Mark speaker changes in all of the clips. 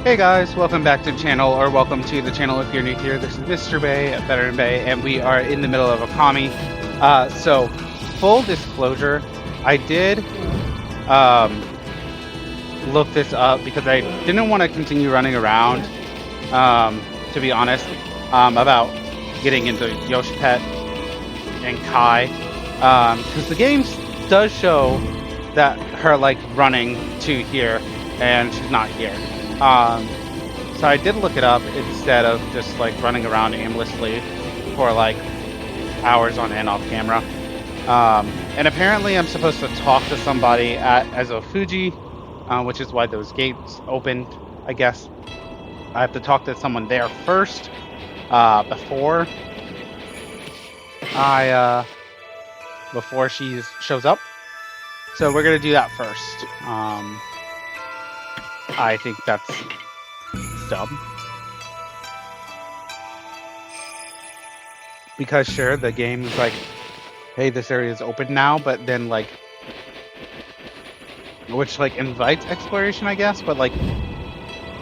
Speaker 1: Hey guys, welcome back to the channel, or welcome to the channel if you're new here. This is Mr. Bay, Better than Bay, and we are in the middle of Okami. So, full disclosure, I did look this up because I didn't want to continue running around, to be honest, about getting into Yoshi-Pet and Kai, because the game does show that her like running to here, and she's not here. So I did look it up instead of just like running around aimlessly for like hours on end off camera. And apparently I'm supposed to talk to somebody at Fuji, which is why those gates opened, I guess. I have to talk to someone there first, before she shows up. So we're gonna do that first. I think that's dumb. Because sure, the game is like, hey, this area is open now, but then like, which like invites exploration, I guess, but like,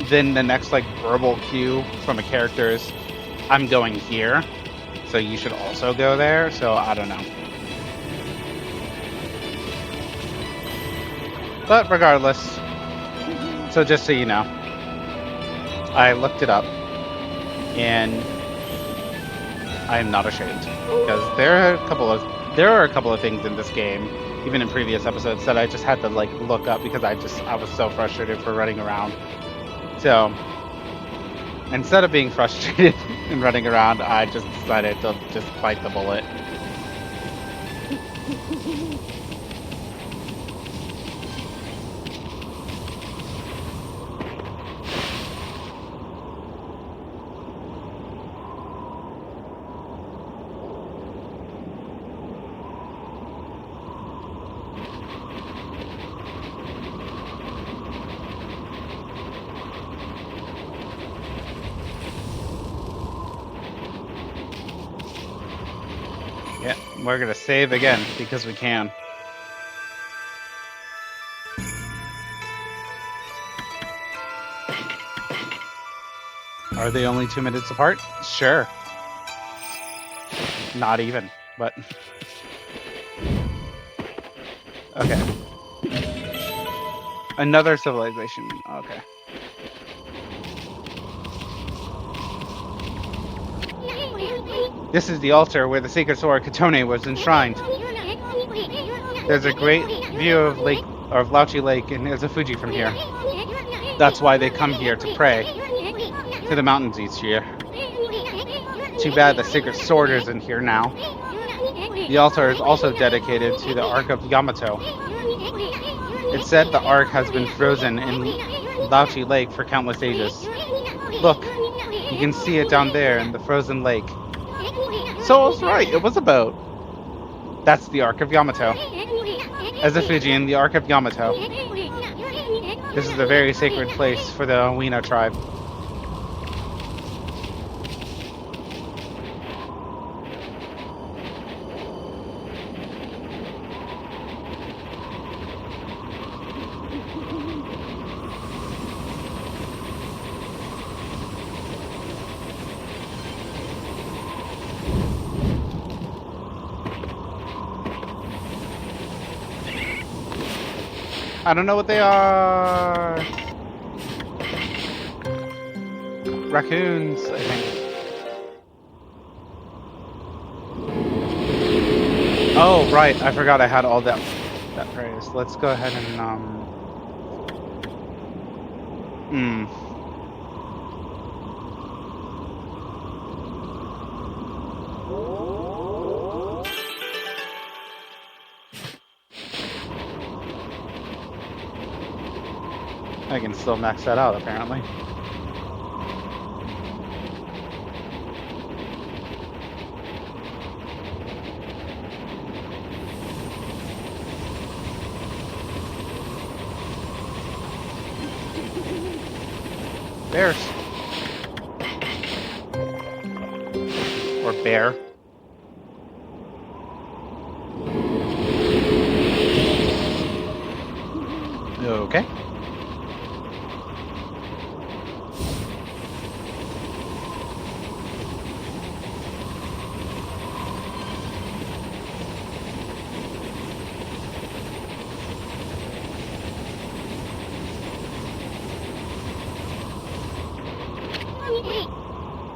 Speaker 1: then the next like verbal cue from a character is, I'm going here, so you should also go there, so I don't know. But regardless, so just so you know, I looked it up, and I am not ashamed, because there are a couple of things in this game, even in previous episodes, that I just had to like look up because I was so frustrated for running around. So instead of being frustrated and running around, I just decided to just bite the bullet. Yeah, we're gonna save again because we can. Are they only 2 minutes apart? Sure. Not even, but okay. Another civilization. Okay. This is the altar where the sacred sword Katone was enshrined. There's a great view of Lauchi Lake and there's a Fuji from here. That's why they come here to pray to the mountains each year. Too bad the sacred sword isn't here now. The altar is also dedicated to the Ark of Yamato. It's said the Ark has been frozen in Lauchi Lake for countless ages. Look, you can see it down there in the frozen lake. So I was right, it was a boat. That's the Ark of Yamato. As a Fujian, the Ark of Yamato. This is a very sacred place for the Ōwina tribe. I don't know what they are. Raccoons, I think. Oh, right. I forgot I had all that praise. Let's go ahead and I can still max that out, apparently. Bears. Or bear. Okay.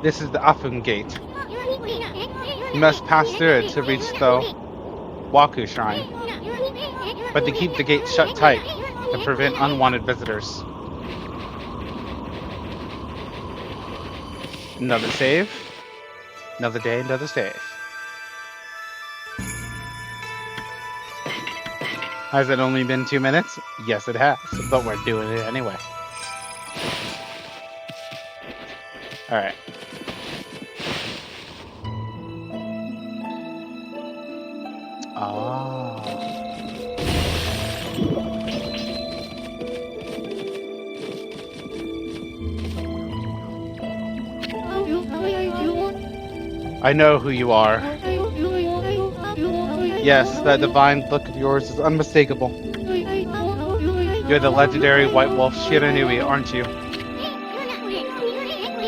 Speaker 1: This is the Afun Gate. You must pass through it to reach the Waku Shrine. But they keep the gate shut tight to prevent unwanted visitors. Another save. Another day, another save. Has it only been 2 minutes? Yes, it has, but we're doing it anyway. Alright. Ah. I know who you are. Yes, that divine look of yours is unmistakable. You're the legendary white wolf Shiranui, aren't you?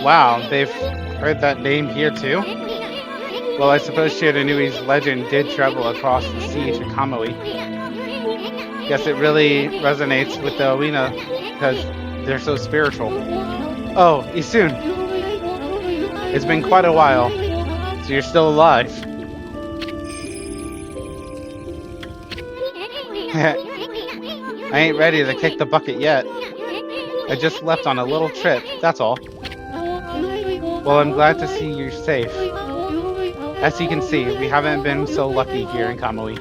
Speaker 1: Wow, they've heard that name here too? Well, I suppose Shiranui's legend did travel across the sea to Kamui. Guess it really resonates with the Ōina because they're so spiritual. Oh, Isun! It's been quite a while, so you're still alive. I ain't ready to kick the bucket yet. I just left on a little trip, that's all. Well, I'm glad to see you're safe. As you can see, we haven't been so lucky here in Kamui.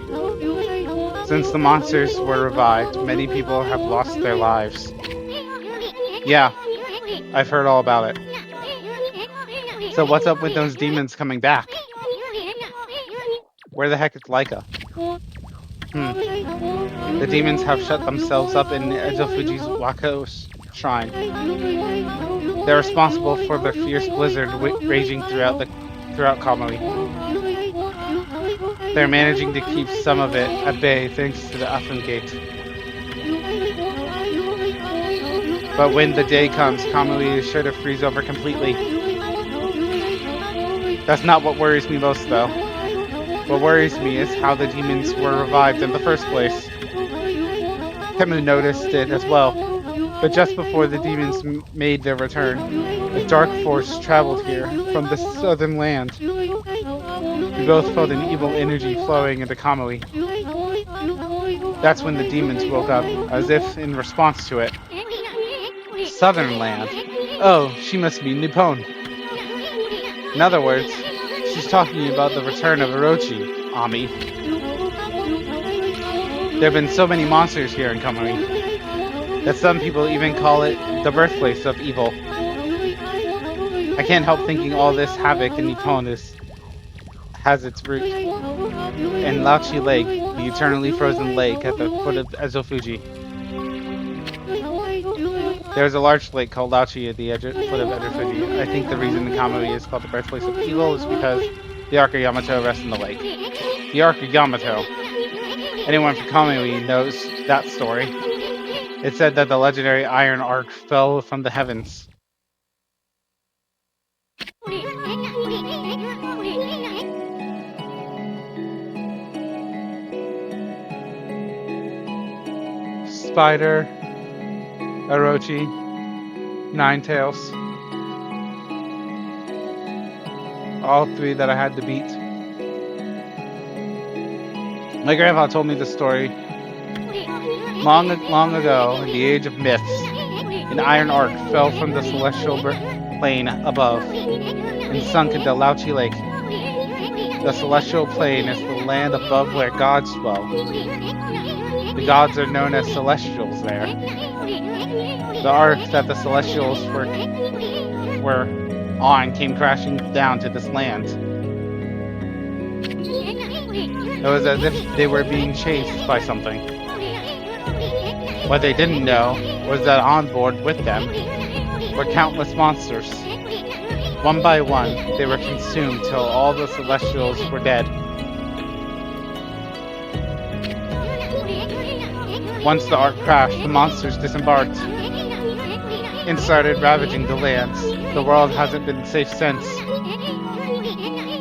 Speaker 1: Since the monsters were revived, many people have lost their lives. Yeah, I've heard all about it. So what's up with those demons coming back? Where the heck is Laika? The demons have shut themselves up in Ezofuji's Wako Shrine. They're responsible for the fierce blizzard raging throughout Kamui. They're managing to keep some of it at bay thanks to the Afun Gate. But when the day comes, Kamui is sure to freeze over completely. That's not what worries me most, though. What worries me is how the demons were revived in the first place. Temu noticed it as well, but just before the demons made their return, a dark force traveled here from the southern land. We both felt an evil energy flowing into Kamui. That's when the demons woke up, as if in response to it. Southern land? Oh, she must be Nippon. In other words, she's talking about the return of Orochi, Ami. There have been so many monsters here in Kamui that some people even call it the birthplace of evil. I can't help thinking all this havoc in Nippon has its root in Laochi Lake, the eternally frozen lake at the foot of Ezofuji. There's a large lake called Laochi at the foot of Ezofuji. I think the reason Kamui is called the birthplace of evil is because the Ark of Yamato rests in the lake. The Ark of Yamato. Anyone from Kamui knows that story. It said that the legendary Iron Ark fell from the heavens. Spider, Orochi, Ninetales. All three that I had to beat. My grandpa told me this story long ago, in the age of myths. An iron ark fell from the celestial plane above and sunk into Laochi Lake. The celestial plane is the land above where gods dwell. The gods are known as celestials there. The ark that the celestials were on came crashing down to this land. It was as if they were being chased by something. What they didn't know was that on board with them were countless monsters. One by one, they were consumed till all the celestials were dead. Once the ark crashed, the monsters disembarked and started ravaging the lands. The world hasn't been safe since.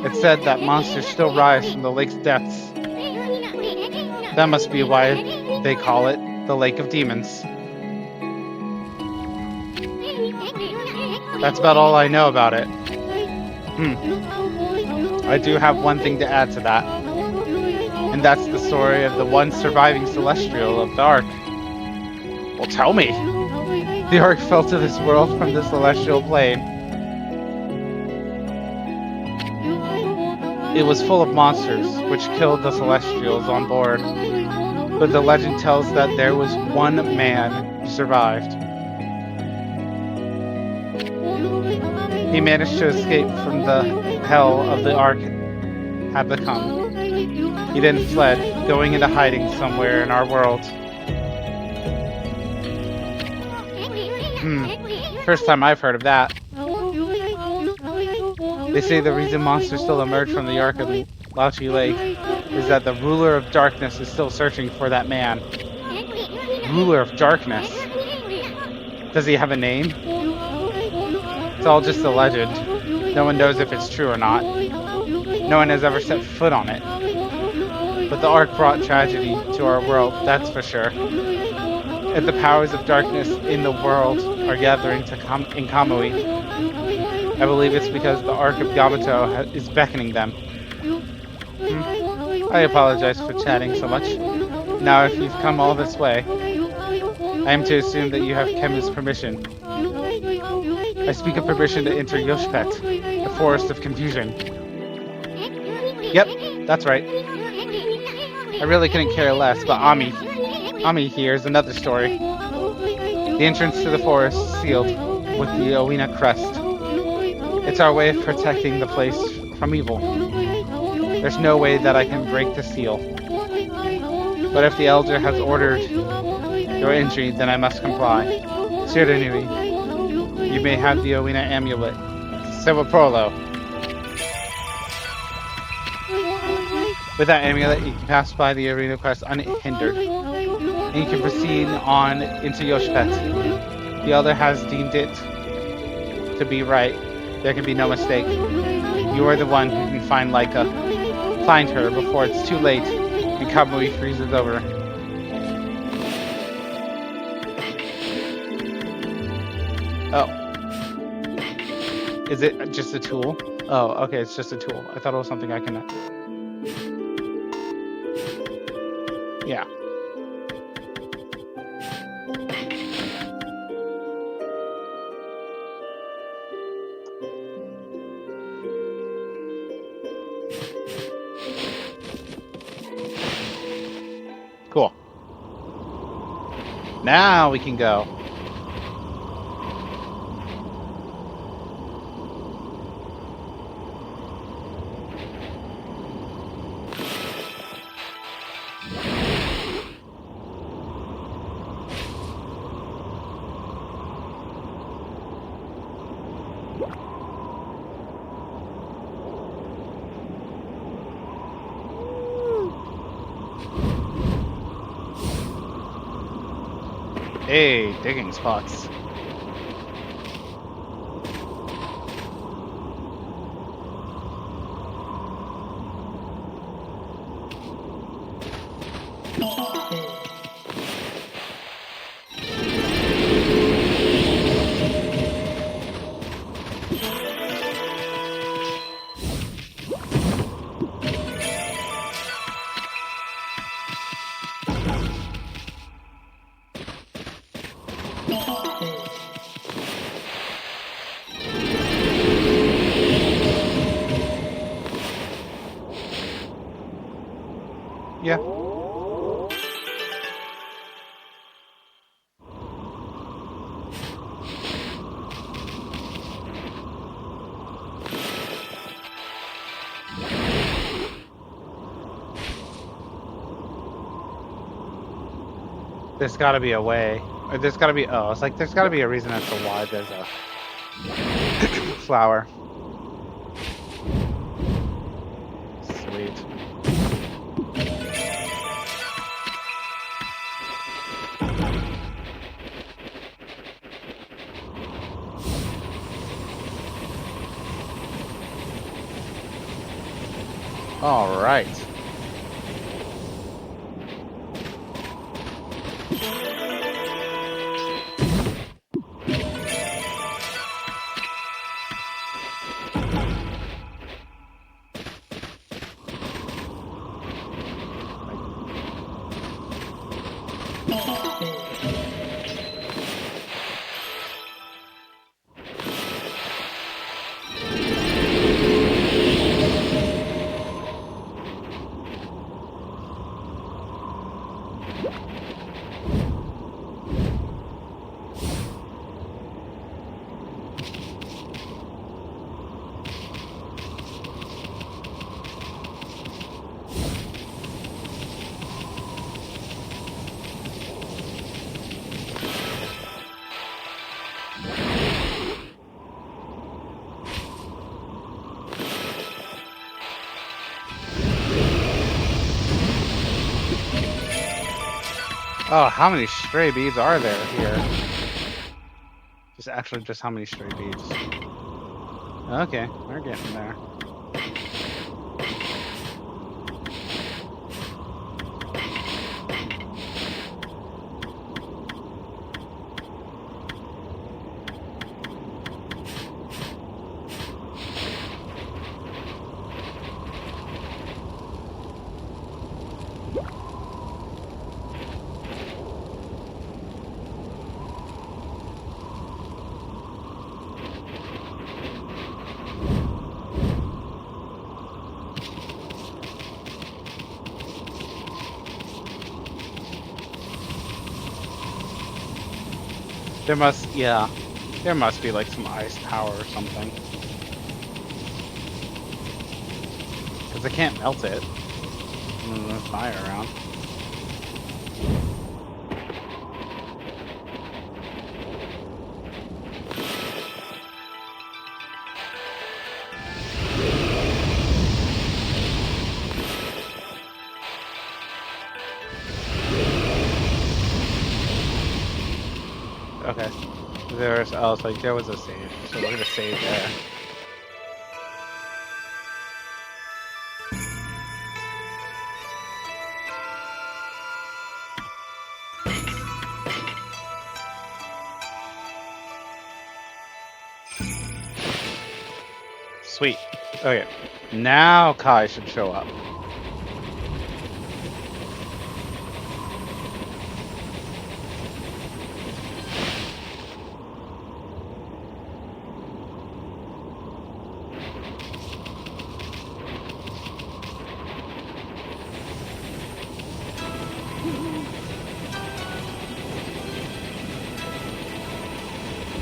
Speaker 1: It's said that monsters still rise from the lake's depths. That must be why they call it the Lake of Demons. That's about all I know about it. I do have one thing to add to that. And that's the story of the one surviving celestial of the Ark. Well, tell me. The Ark fell to this world from the celestial plane. It was full of monsters, which killed the celestials on board. But the legend tells that there was one man who survived. He managed to escape from the hell of the Ark had become. He then fled, going into hiding somewhere in our world. First time I've heard of that. They say the reason monsters still emerge from the Ark of Lauchi Lake is that the ruler of darkness is still searching for that man. Ruler of darkness? Does he have a name? It's all just a legend. No one knows if it's true or not. No one has ever set foot on it. But the Ark brought tragedy to our world, that's for sure. And the powers of darkness in the world are gathering in Kamui. I believe it's because the Ark of Yamato is beckoning them. I apologize for chatting so much. Now, if you've come all this way, I am to assume that you have Kemu's permission. I speak of permission to enter Yoshipet, the Forest of Confusion. Yep, that's right. I really couldn't care less, but Ami here is another story. The entrance to the forest is sealed with the Ōina crest. It's our way of protecting the place from evil. There's no way that I can break the seal. But if the elder has ordered your entry, then I must comply. Shiranui, you may have the Ōina amulet. Sevapolo. With that amulet, you can pass by the arena quest unhindered. And you can proceed on into Yoshipet. The elder has deemed it to be right. There can be no mistake. You are the one who can find Laika. Find her before it's too late and Kamui freezes over. Oh. Is it just a tool? Oh, okay, it's just a tool. I thought it was something I can... Yeah. Cool. Now we can go. Hey, digging spots. Yeah. There's gotta be a way. Or there's gotta be... Oh, it's like there's gotta be a reason as to why there's a flower. Sweet. All right. Oh, how many stray beads are there here? Just how many stray beads? Okay, we're getting there. There must be like some ice power or something. Because I can't melt it. There's fire around. Okay. There was a save, so we're gonna save there. Sweet. Okay. Now Kai should show up.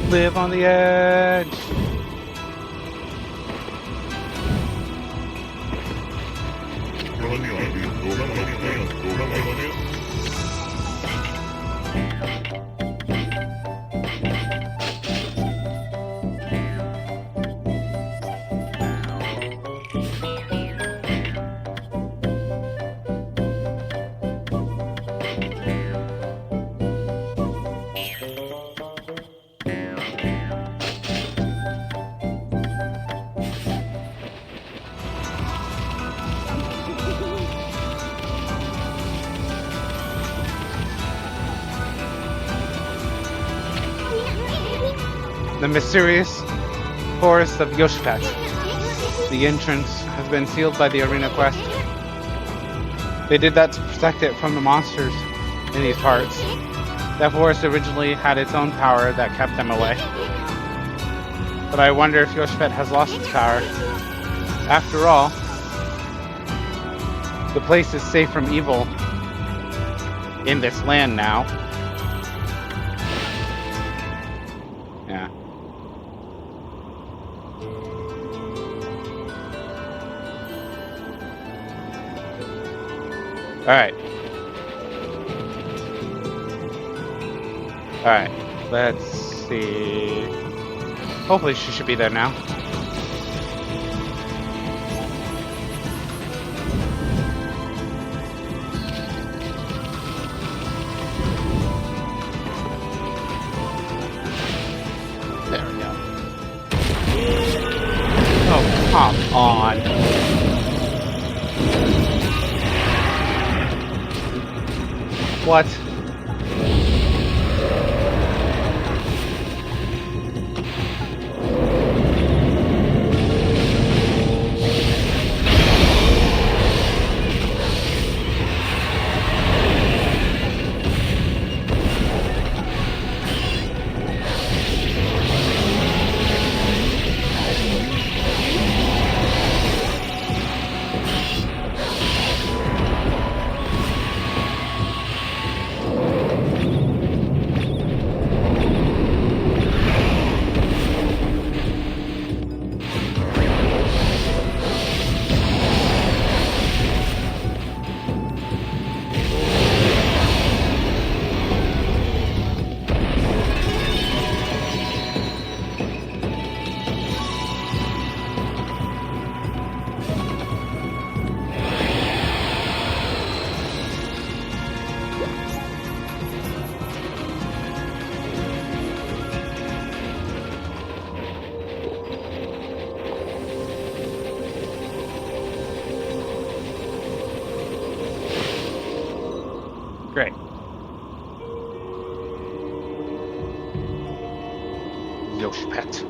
Speaker 1: Live on the edge. The mysterious forest of Yoshipet. The entrance has been sealed by the arena quest. They did that to protect it from the monsters in these parts. That forest originally had its own power that kept them away. But I wonder if Yoshipet has lost its power. After all, the place is safe from evil in this land now. Yeah. Alright. Alright. Let's see. Hopefully she should be there now. There we go. Oh, come on. What? Yoshpet.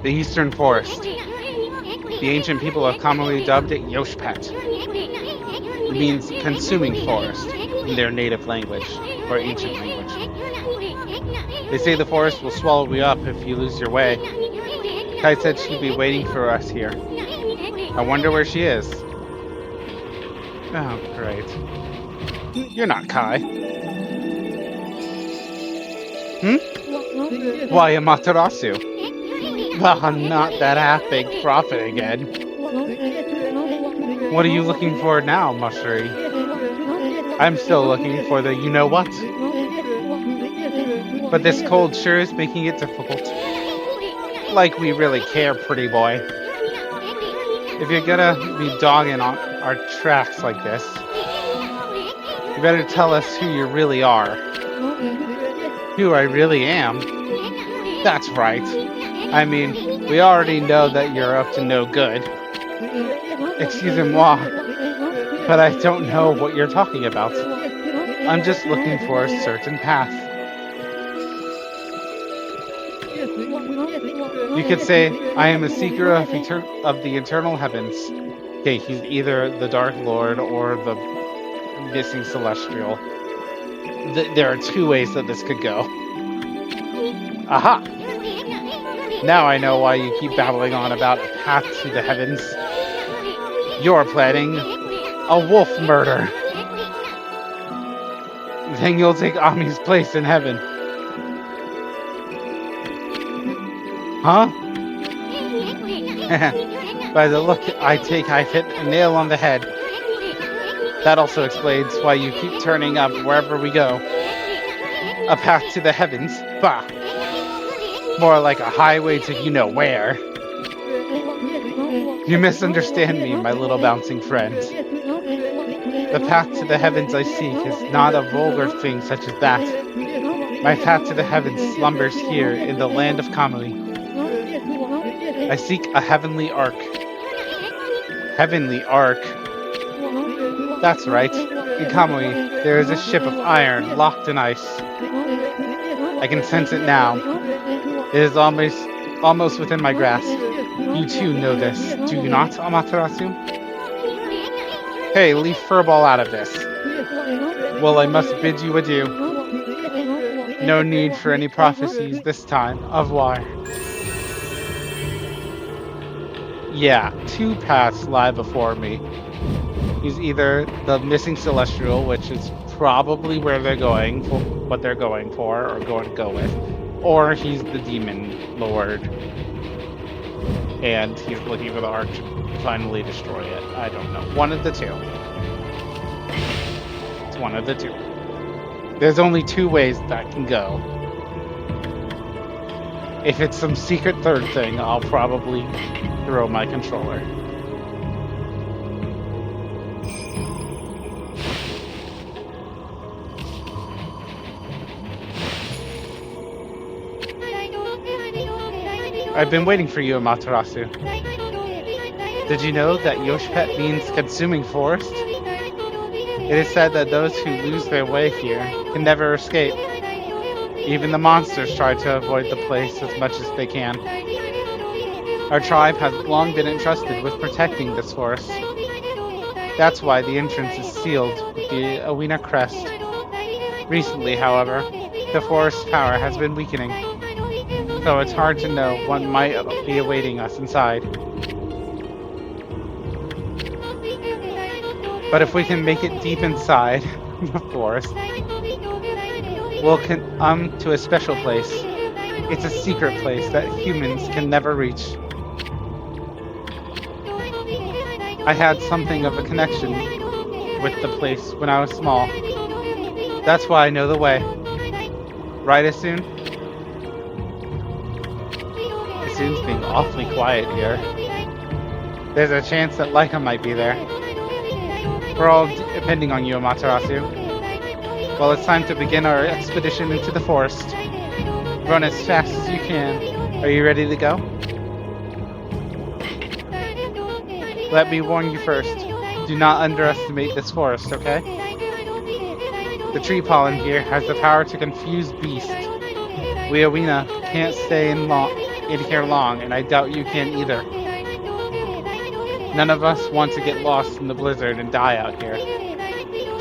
Speaker 1: The Eastern Forest. The ancient people of Kamui dubbed it Yoshpet. It means consuming forest in their native language, or ancient language. They say the forest will swallow you up if you lose your way. Kai said she'd be waiting for us here. I wonder where she is. Oh, great. You're not Kai. Why, Amaterasu? Not that half-baked prophet again. What are you looking for now, Mushri? I'm still looking for the you-know-what. But this cold sure is making it difficult. Like we really care, pretty boy. If you're gonna be dogging on our tracks like this, you better tell us who you really are. Who I really am? That's right. I mean, we already know that you're up to no good. Excusez-moi, but I don't know what you're talking about. I'm just looking for a certain path. You could say, I am a seeker of the eternal heavens. Okay, he's either the Dark Lord or the missing celestial. There are two ways that this could go. Aha! Now I know why you keep babbling on about a path to the heavens. You're planning a wolf murder. Then you'll take Ami's place in heaven. Huh? By the look I take, I've hit a nail on the head. That also explains why you keep turning up wherever we go. A path to the heavens? Bah! More like a highway to you-know-where. You misunderstand me, my little bouncing friend. The path to the heavens I seek is not a vulgar thing such as that. My path to the heavens slumbers here in the land of Kamui. I seek a heavenly ark. Heavenly ark? That's right. In Kamui, there is a ship of iron locked in ice. I can sense it now. It is almost within my grasp. You too know this, do you not, Amaterasu? Hey, leave Furball out of this. Well, I must bid you adieu. No need for any prophecies this time. Au revoir. Yeah, two paths lie before me. He's either the missing celestial, which is probably where they're going, for what they're going for, or going to go with, or he's the demon lord, and he's looking for the ark to finally destroy it. I don't know. One of the two. It's one of the two. There's only two ways that can go. If it's some secret third thing, I'll probably throw my controller. I've been waiting for you, Amaterasu. Did you know that Yoshpet means consuming forest? It is said that those who lose their way here can never escape. Even the monsters try to avoid the place as much as they can. Our tribe has long been entrusted with protecting this forest. That's why the entrance is sealed with the Awina crest. Recently, however, the forest's power has been weakening, so it's hard to know what might be awaiting us inside. But if we can make it deep inside the forest, we'll come to a special place. It's a secret place that humans can never reach. I had something of a connection with the place when I was small. That's why I know the way. Right, Asun? Asun's being awfully quiet here. There's a chance that Laika might be there. We're all depending on you, Amaterasu. Well, it's time to begin our expedition into the forest. Run as fast as you can. Are you ready to go? Let me warn you first. Do not underestimate this forest, okay? The tree pollen here has the power to confuse beasts. Weowina can't stay in here long, and I doubt you can either. None of us want to get lost in the blizzard and die out here.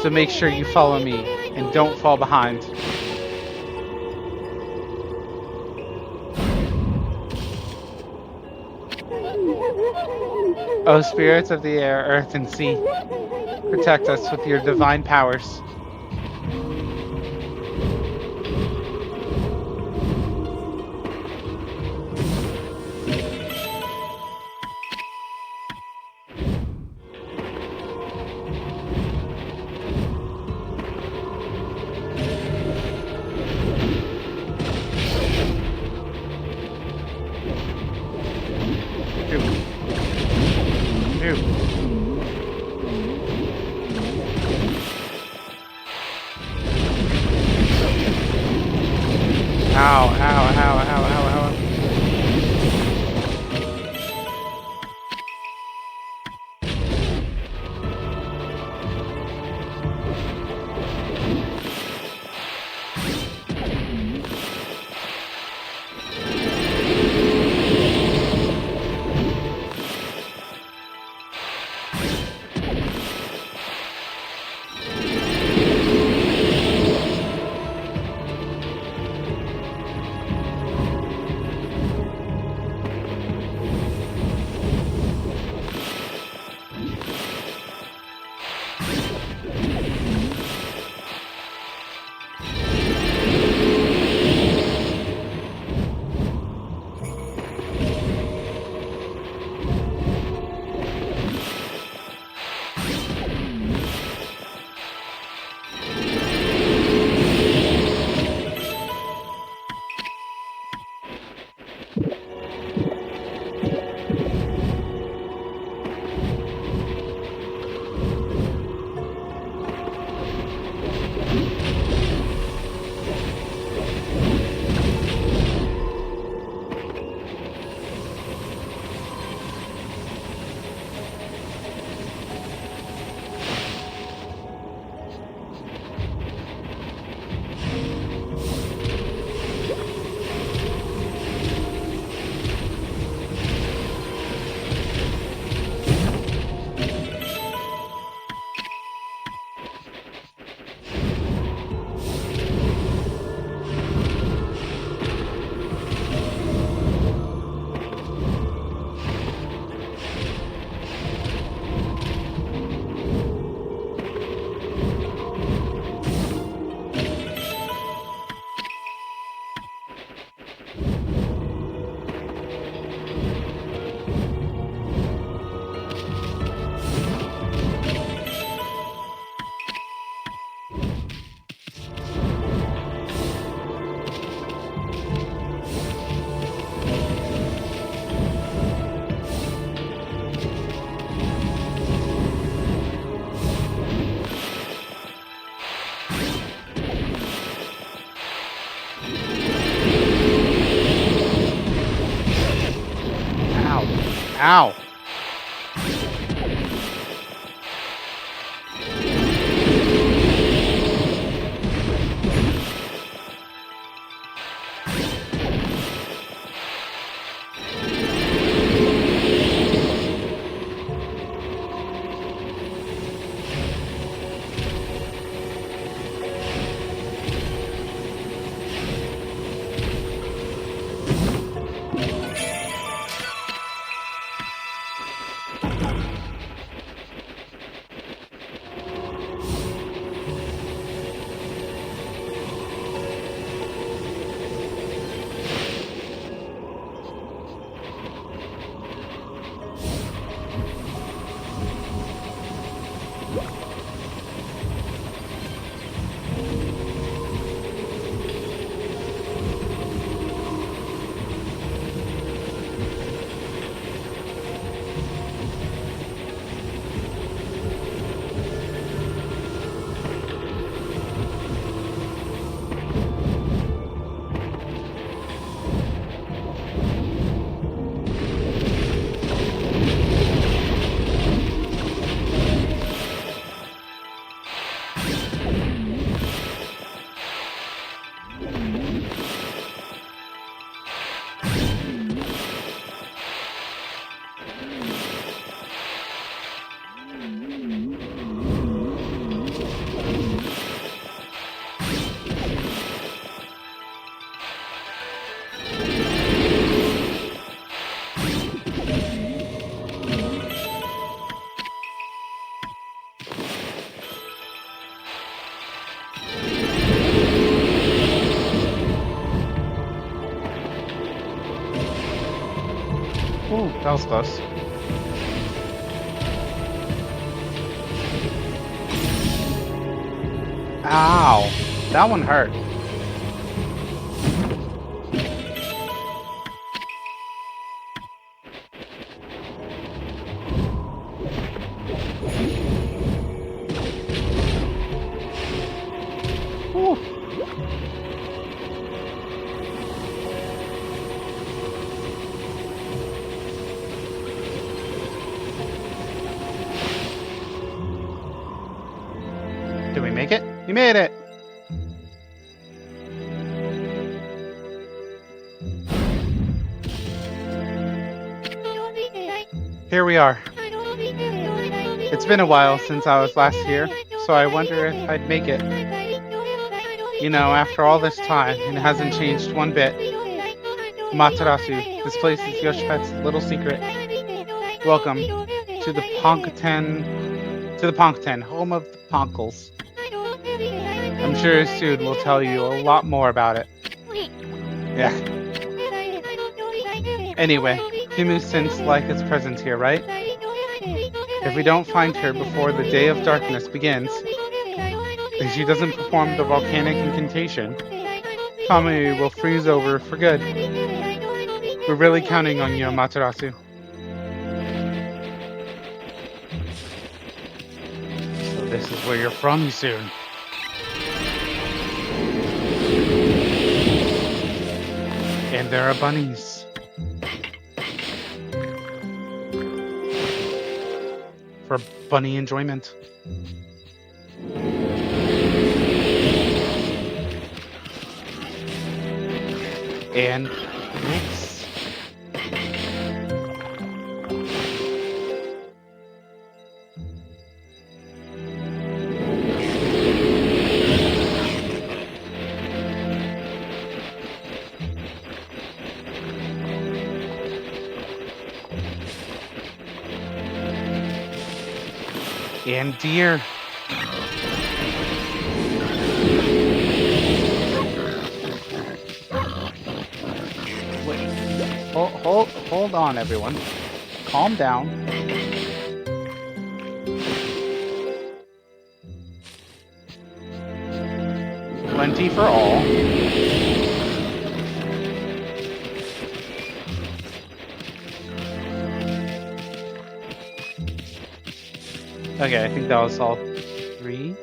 Speaker 1: So make sure you follow me, and don't fall behind. O spirits of the air, earth, and sea, protect us with your divine powers. Ow, ow, ow, ow, ow, ow. Ow. Ooh, that was close. Ow! That one hurt. Ooh. Did we make it? We made it! Here we are. It's been a while since I was last here, so I wonder if I'd make it. You know, after all this time, it hasn't changed one bit. Amaterasu, this place is Yoshipet's little secret. Welcome to the Ponkten, home of the Ponkles. I'm sure soon we'll tell you a lot more about it. Yeah. Anyway, Himu sensed like its presence here, right? If we don't find her before the day of darkness begins, if she doesn't perform the volcanic incantation, Ōkami will freeze over for good. We're really counting on you, Amaterasu. So this is where you're from soon. And there are bunnies. For bunny enjoyment. And mix. And deer. Hold on, everyone. Calm down. Plenty for all. Okay, I think that was all 3.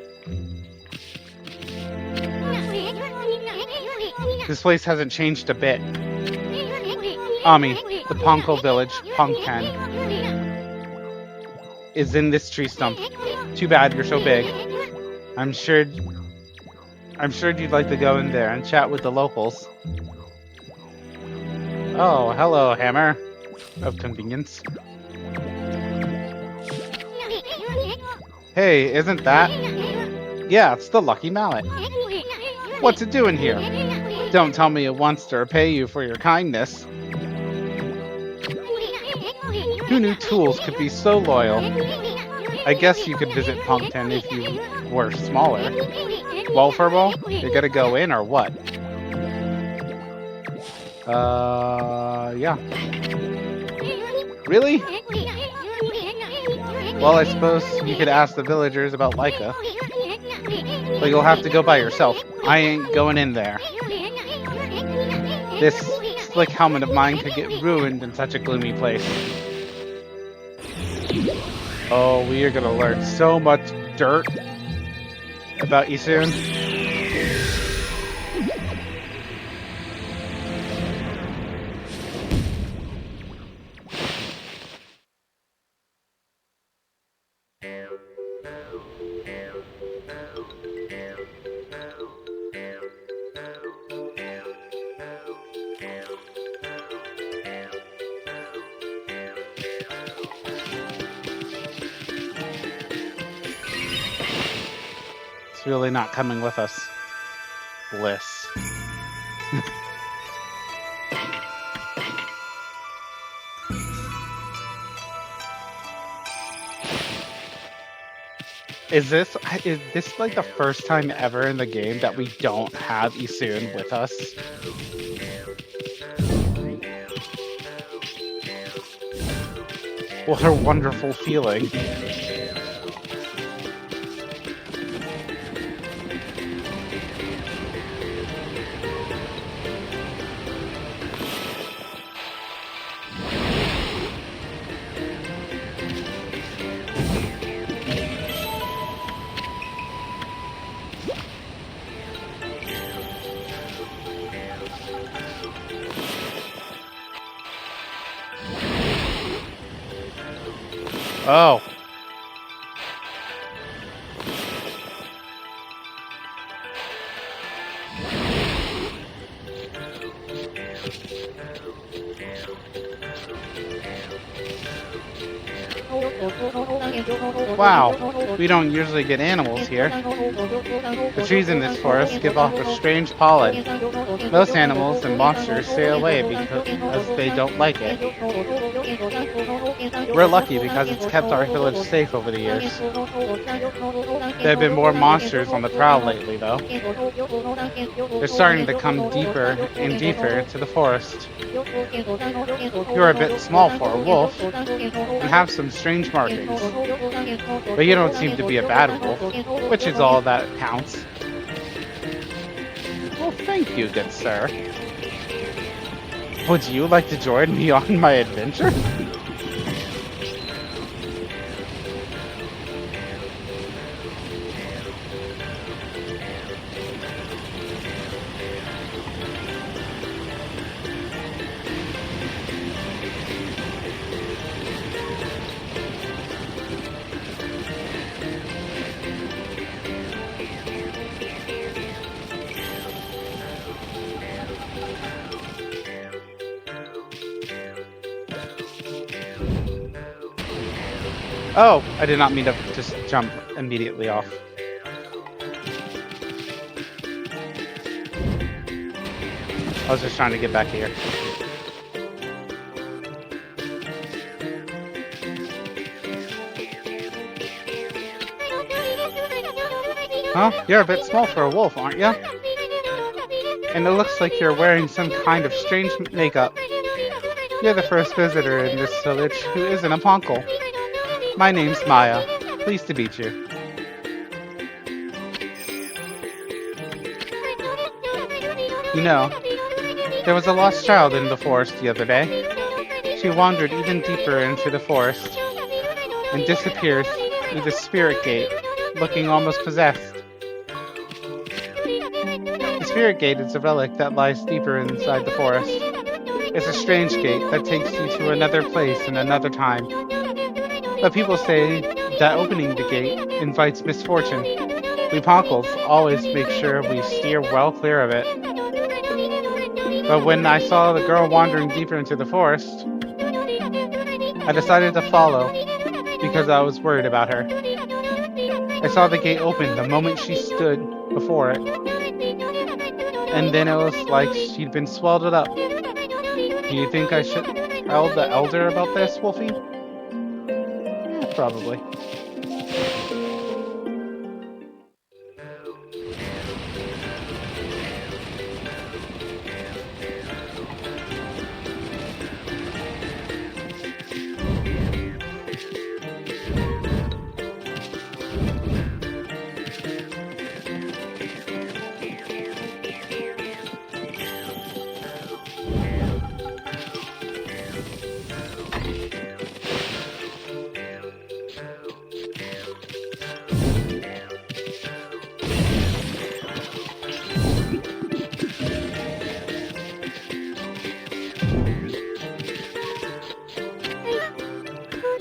Speaker 1: This place hasn't changed a bit. Ōkami, the Ponko village, Ponkten, is in this tree stump. Too bad you're so big. I'm sure you'd like to go in there and chat with the locals. Oh, hello, Hammer of Convenience. Hey, isn't that? Yeah, it's the Lucky Mallet. What's it doing here? Don't tell me it wants to repay you for your kindness. Who knew tools could be so loyal? I guess you could visit Ponkten if you were smaller. Well, Furbo, you're gonna go in or what? Yeah. Really? Well, I suppose you could ask the villagers about Laika. But you'll have to go by yourself. I ain't going in there. This slick helmet of mine could get ruined in such a gloomy place. Oh, we are gonna learn so much dirt about you soon. Really not coming with us. Bliss. Is this like the first time ever in the game that we don't have Isun with us? What a wonderful feeling. Oh. Wow, we don't usually get animals here. The trees in this forest give off a strange pollen. Most animals and monsters stay away because they don't like it. We're lucky because it's kept our village safe over the years. There have been more monsters on the prowl lately, though. They're starting to come deeper and deeper into the forest. You're a bit small for a wolf, and have some strange markings. But you don't seem to be a bad wolf, which is all that counts. Well, thank you, good sir. Would you like to join me on my adventure? Oh, I did not mean to just jump immediately off. I was just trying to get back here. Huh? You're a bit small for a wolf, aren't you? And it looks like you're wearing some kind of strange makeup. You're the first visitor in this village who isn't a Ponkel. My name's Maya. Pleased to meet you. You know, there was a lost child in the forest the other day. She wandered even deeper into the forest and disappeared through the spirit gate, looking almost possessed. The spirit gate is a relic that lies deeper inside the forest. It's a strange gate that takes you to another place and another time. But people say that opening the gate invites misfortune. We Ponkles always make sure we steer well clear of it. But when I saw the girl wandering deeper into the forest, I decided to follow because I was worried about her. I saw the gate open the moment she stood before it. And then it was like she'd been swallowed up. Do you think I should tell the elder about this, Wolfie? Probably.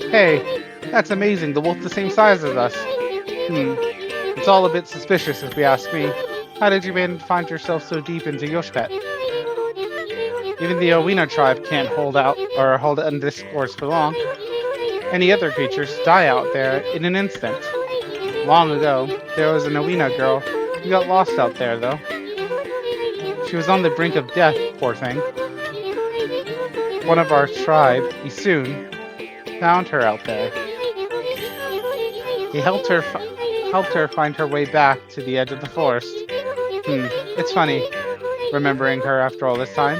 Speaker 1: Hey, that's amazing. The wolf's the same size as us. It's all a bit suspicious if you ask me. How did you manage to find yourself so deep into Yoshpet? Even the Owina tribe can't hold out or hold on this course for long. Any other creatures die out there in an instant. Long ago, there was an Owina girl who got lost out there, though. She was on the brink of death, poor thing. One of our tribe, Isun, found her out there. He helped her find her way back to the edge of the forest. It's funny, remembering her after all this time.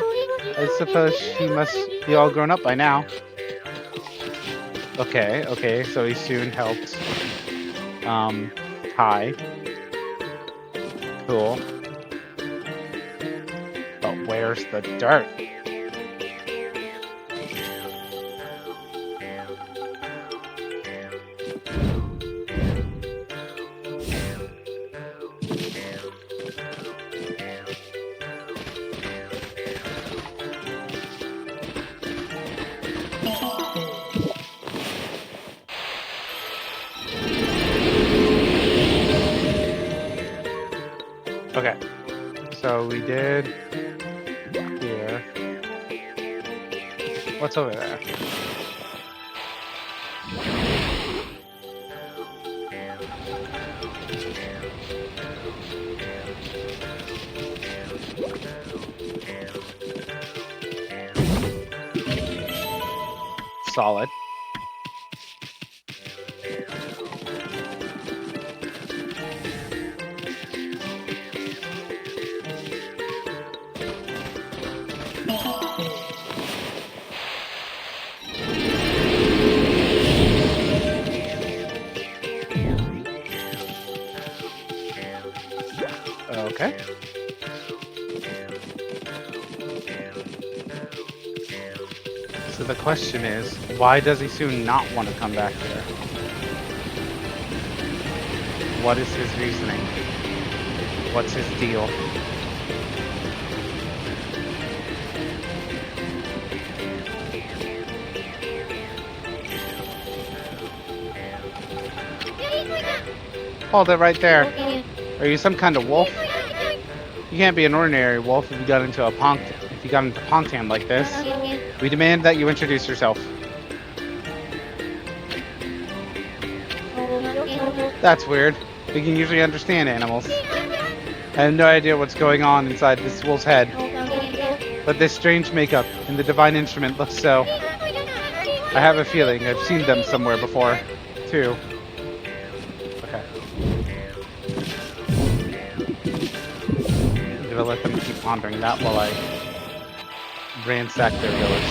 Speaker 1: I suppose she must be all grown up by now. Okay, so he soon helped Kai. Cool. But where's the dirt? Okay, so we did here. What's over there? Solid. Okay. So the question is, why does he soon not want to come back here? What is his reasoning? What's his deal? Hold it right there. Are you some kind of wolf? You can't be an ordinary wolf if you got into Pongtam like this. We demand that you introduce yourself. That's weird. We can usually understand animals. I have no idea what's going on inside this wolf's head. But this strange makeup and the divine instrument looks so. I have a feeling I've seen them somewhere before, too. Okay. I'm gonna let them keep pondering that while I ransack their village.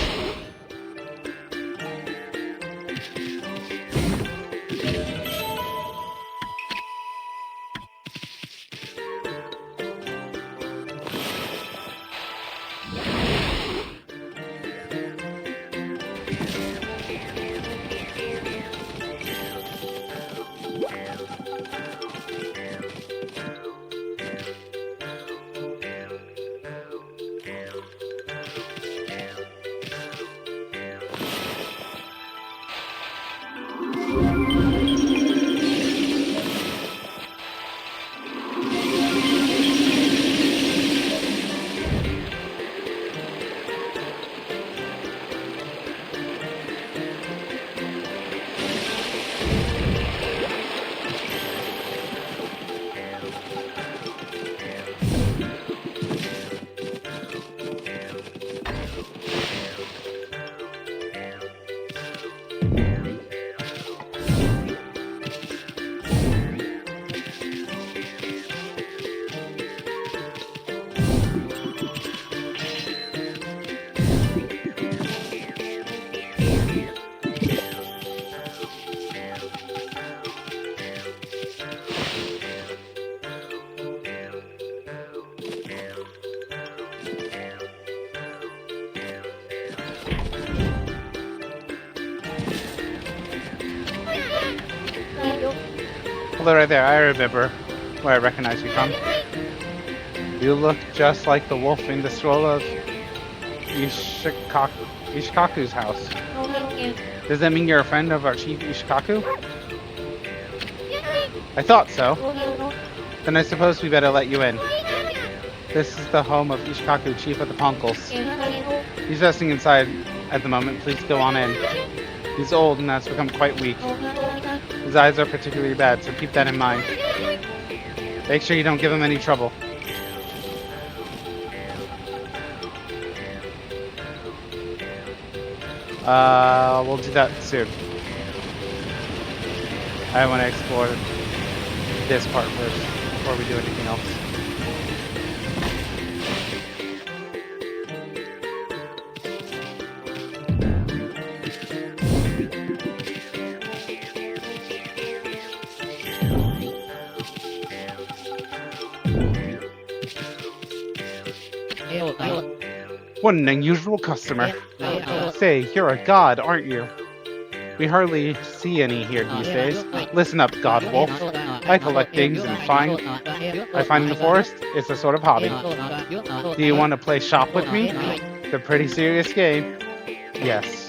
Speaker 1: Hold it right there. I remember where I recognize you from. You look just like the wolf in the scroll of Ishikaku's house. Does that mean you're a friend of our chief Ishikaku? I thought so. Then I suppose we better let you in. This is the home of Ishikaku, chief of the Ponkles. He's resting inside at the moment. Please go on in. He's old and has become quite weak. His eyes are particularly bad, so keep that in mind. Make sure you don't give him any trouble. We'll do that soon. I want to explore this part first before we do anything else. What an unusual customer. Say, you're a god, aren't you? We hardly see any here these days. Listen up, God Wolf. I collect things I find in the forest. It's a sort of hobby. Do you want to play shop with me? It's a pretty serious game. Yes.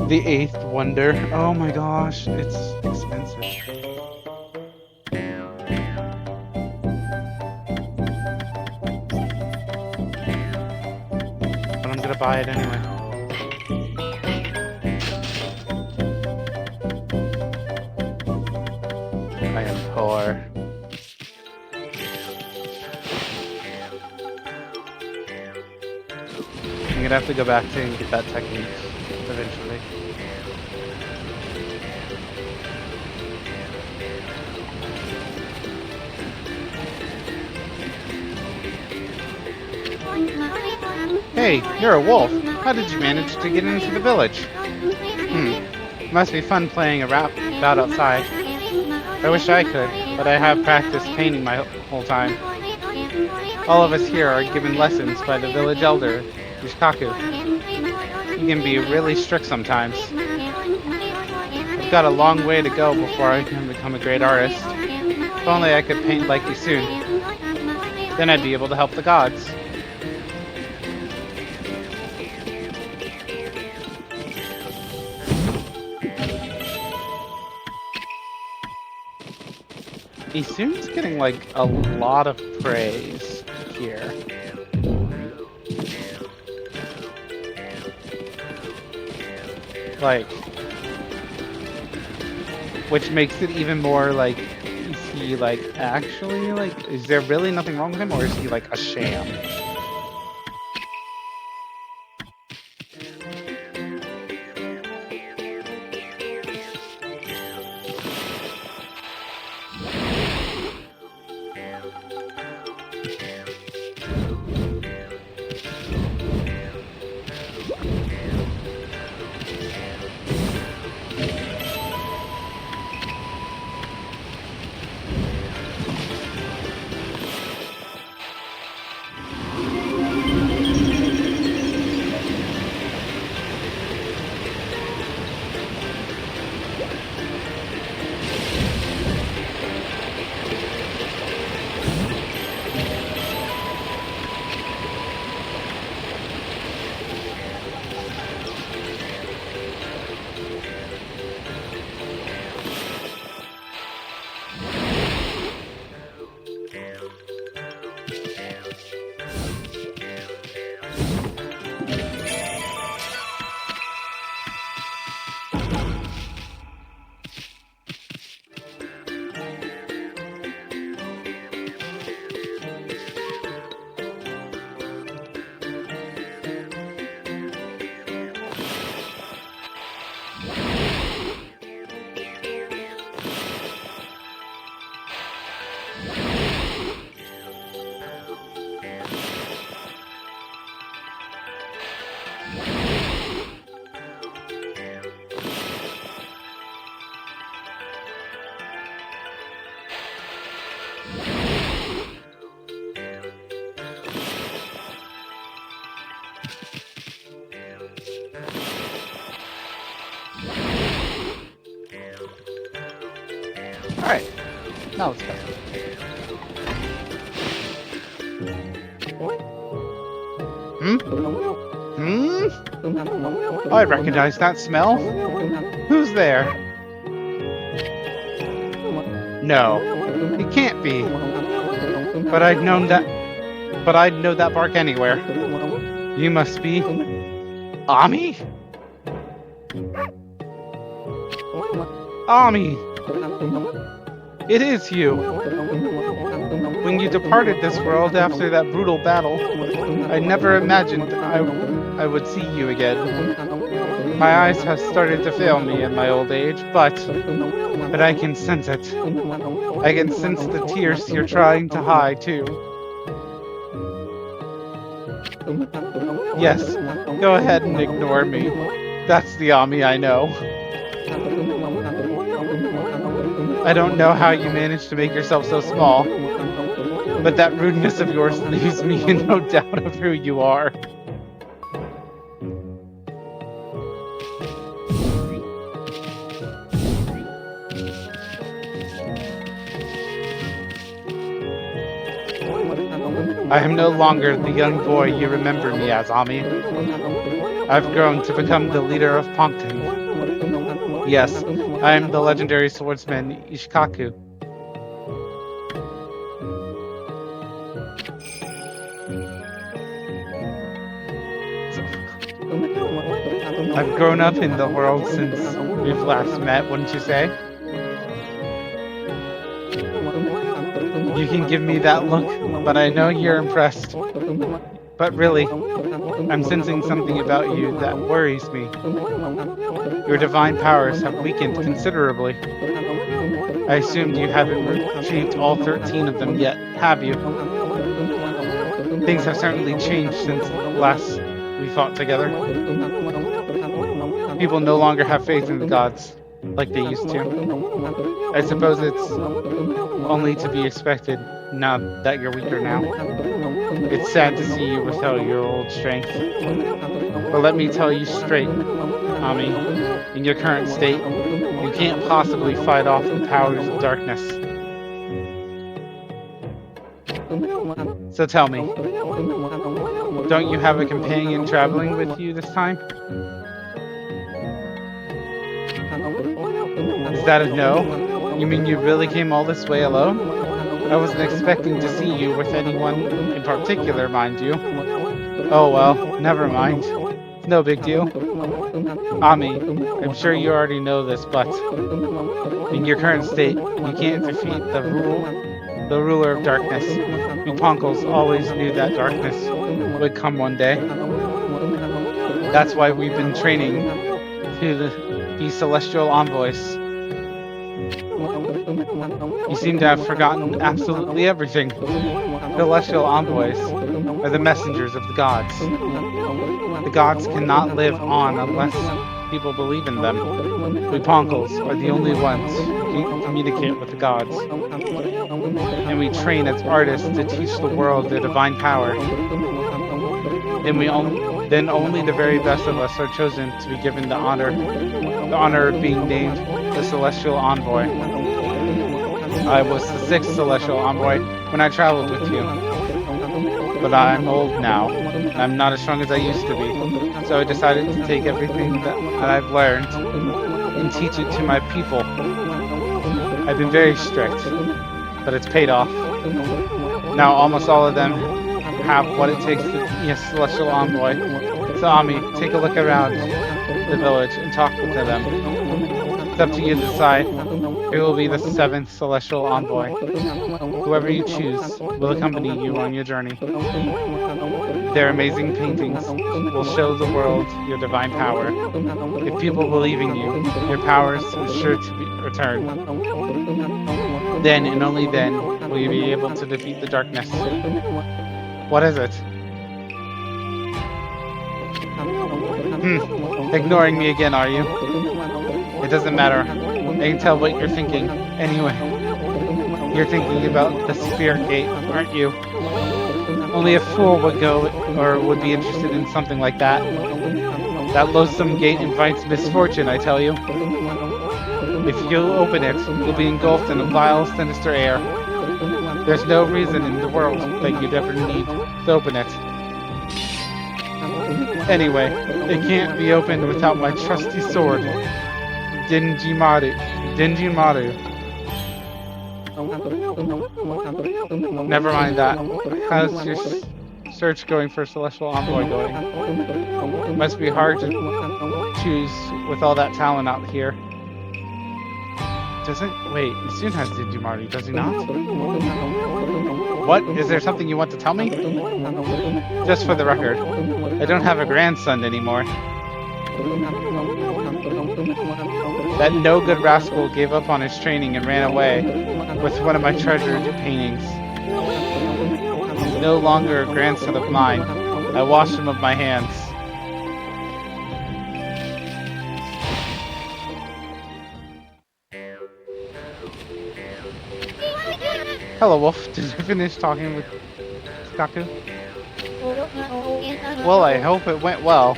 Speaker 1: The eighth wonder. Oh my gosh, it's expensive. But I'm gonna buy it anyway. I am poor. I'm gonna have to go back to and get that technique eventually. Hey, you're a wolf. How did you manage to get into the village? Must be fun playing a rap about outside. I wish I could, but I have practiced painting my whole time. All of us here are given lessons by the village elder, Yushikaku. He can be really strict sometimes. I've got a long way to go before I can become a great artist. If only I could paint like you soon. Then I'd be able to help the gods. Isun's getting like a lot of praise here. Like, which makes it even more like, is he like actually like, is there really nothing wrong with him, or is he like a sham? Alright, now let's go. Oh, I recognize that smell. Who's there? No, it can't be. But I'd know that bark anywhere. You must be Ami? Ami! It is you! When you departed this world after that brutal battle, I never imagined I would see you again. My eyes have started to fail me in my old age, but I can sense it. I can sense the tears you're trying to hide, too. Yes, Go ahead and ignore me. That's the Ami I know. I don't know how you managed to make yourself so small, but that rudeness of yours leaves me in no doubt of who you are. I am no longer the young boy you remember me as, Ami. I've grown to become the leader of Pongton. Yes, I am the legendary swordsman Ishikaku. I've grown up in the world since we've last met, wouldn't you say? You can give me that look, but I know you're impressed. But really, I'm sensing something about you that worries me. Your divine powers have weakened considerably. I assumed you haven't retrieved all 13 of them yet, have you? Things have certainly changed since last we fought together. People no longer have faith in the gods like they used to. I suppose it's only to be expected now that you're weaker now. It's sad to see you without your old strength. But let me tell you straight, Ami, in your current state, you can't possibly fight off the powers of darkness. So tell me, don't you have a companion traveling with you this time? Is that a no? You mean you really came all this way alone? I wasn't expecting to see you with anyone in particular, mind you. Oh well, never mind. No big deal. Ami, I'm sure you already know this, but in your current state, you can't defeat the ruler of darkness. We Ponkles always knew that darkness would come one day. That's why we've been training to be celestial envoys. You seem to have forgotten absolutely everything. Celestial envoys are the messengers of the gods. The gods cannot live on unless people believe in them. We Ponkles are the only ones who can communicate with the gods. And we train as artists to teach the world their divine power. Then only the very best of us are chosen to be given the honor of being named the Celestial Envoy. I was the 6th Celestial Envoy when I traveled with you. But I'm old now, and I'm not as strong as I used to be. So I decided to take everything that I've learned and teach it to my people. I've been very strict, but it's paid off. Now almost all of them have what it takes to be a Celestial Envoy. So Ami, take a look around the village and talk to them. It's up to you to decide who will be the 7th Celestial Envoy. Whoever you choose will accompany you on your journey. Their amazing paintings will show the world your divine power. If people believe in you, your powers are sure to return. Then and only then will you be able to defeat the darkness. What is it? Ignoring me again, are you? It doesn't matter. I can tell what you're thinking. Anyway, you're thinking about the Spirit Gate, aren't you? Only a fool would go or would be interested in something like that. That loathsome gate invites misfortune, I tell you. If you open it, you'll be engulfed in a vile, sinister air. There's no reason in the world that you'd ever need to open it. Anyway, it can't be opened without my trusty sword, Denjimaru. Never mind that. How's your search going for Celestial Envoy going? It must be hard to choose with all that talent out here. Wait, Isun has Denjimaru, does he not? What? Is there something you want to tell me? Just for the record, I don't have a grandson anymore. That no-good rascal gave up on his training and ran away with one of my treasured paintings. He's no longer a grandson of mine. I washed him of my hands. Hello, Wolf. Did you finish talking with Kaku? Well, I hope it went well.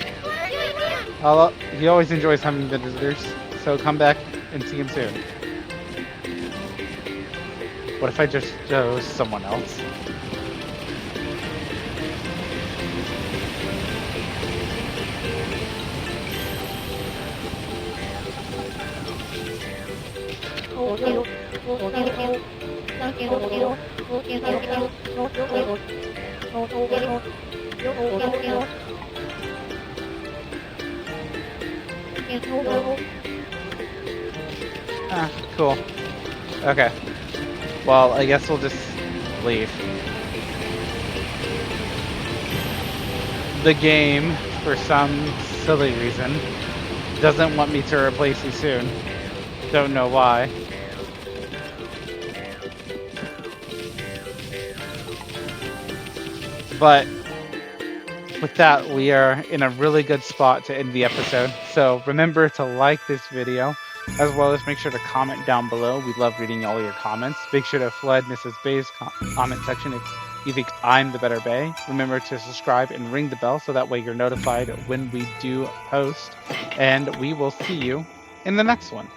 Speaker 1: He always enjoys having visitors, so come back and see him soon. What if I just chose someone else? Ah, cool. Okay. Well, I guess we'll just leave. The game, for some silly reason, doesn't want me to replace you soon. Don't know why. But with that, we are in a really good spot to end the episode. So remember to like this video, as well as make sure to comment down below. We love reading all your comments. Make sure to flood Mrs. Bay's comment section if you think I'm the better Bay. Remember to subscribe and ring the bell so that way you're notified when we do post. And we will see you in the next one.